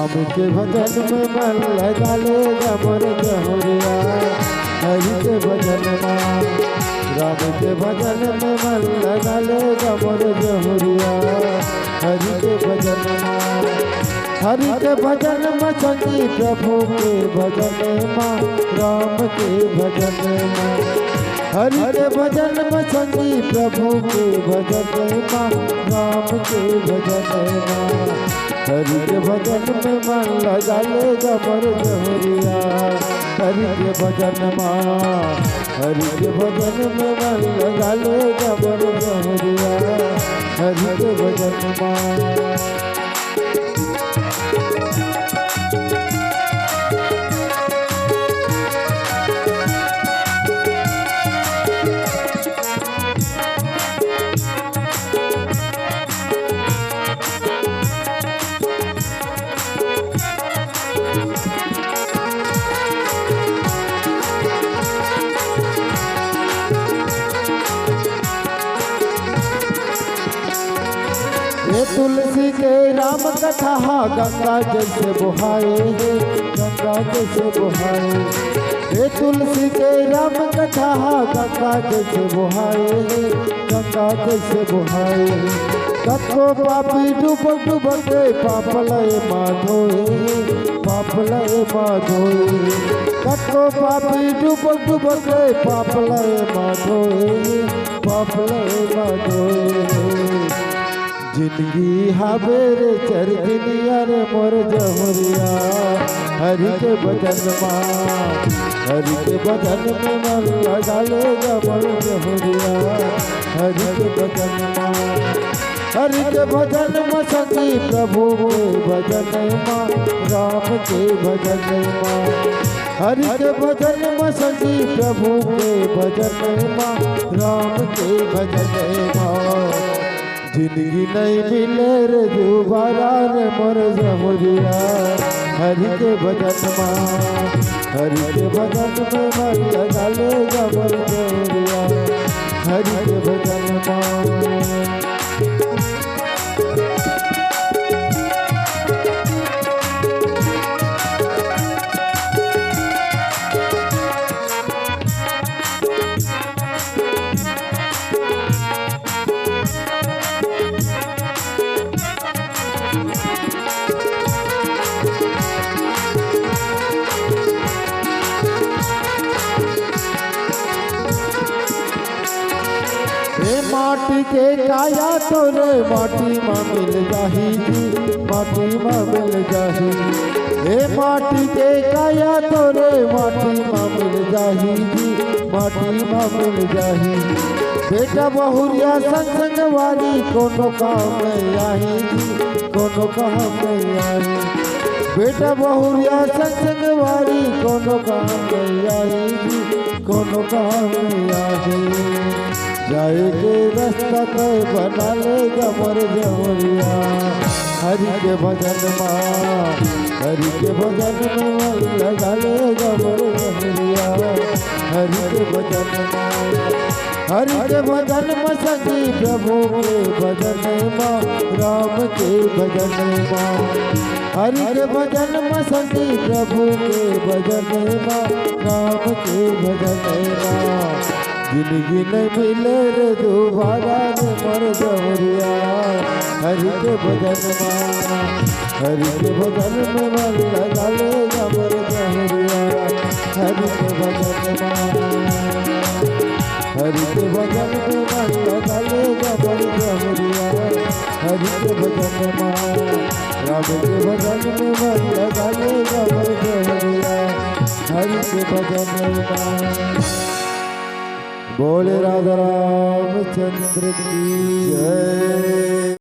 राम के भजन में मन लगा ले मोर जमुरिया हरि के भजन में। राम के भजन में मन लगा ले मोर जमुरिया हरि के भजन में। हरि के भजन में संगी प्रभु के भजन में राम के भजन में। हरि के भजन में संगी प्रभु के भजन में राम के भजन में। हरि के भजन में मन लगा ले मोर जमुरिया हरि के भजन में। हरि के भजन में मन लगा ले मोर जमुरिया हरि के भजन में। ये तुलसी के राम कथा गंगा जैसे बुहाए गंगा जैसे बुहाए। ये तुलसी के राम कथा गंगा जैसे बुहाए गंगा जैसे बुहाए। कतो पापी डूब डूब के पाप लय माधोए पाप लय माधोए। कतो पापी डूब डूब के पाप लय माधोए पाप लय माधोए। जिंदगी हावेरे चर दिनिया रे मोर जमुरिया हरि के भजन में। हरि के भजन में मन लगा ले मोर जमुरिया हरि के भजन में। हरि के भजन में संगी प्रभु के भजन में राम के भजन में। हरि के भजन में संगी प्रभु के भजन में राम के भजन में। जिंदगी नहीं मिले रे दोबारा रे मोर जमुरिया हरि के भजन में। हरि के भजन में मन लगा ले मोर जमुरिया हरि के भजन में। माटी के काया तोरे माटी में मिल जाही माटी में मिल जाही। हे माटी के काया तोरे माटी में मिल जाही माटी में मिल जाही। बेटा बहुरिया संग वाली कोनो काम में आई कोनो काम में आई। बेटा बहुरिया संग वाली कोनो काम में आई कोनो काम में आई। जाए के रास्ता तय बना ले मोर जमुरिया हरि के भजन में। हरि के भजन में मन लगा ले मोर जमुरिया हरि के भजन में। हरि के भजन में संगी प्रभु के भजन में राम के भजन में। हरि के भजन में संगी प्रभु के भजन में राम के भजन में। जिंदगी नहीं मिले रे दोबारा रे मोर जमुरिया हरि के भजन में। हरि के भजन में मन लगा ले मोर जमुरिया हरि के भजन में। हरि के भजन में मन लगा ले मोर जमुरिया हरि के भजन में। राम के भजन में मन लगा ले मोर जमुरिया हरि के भजन में। बोले राधा रामचंद्र की जय।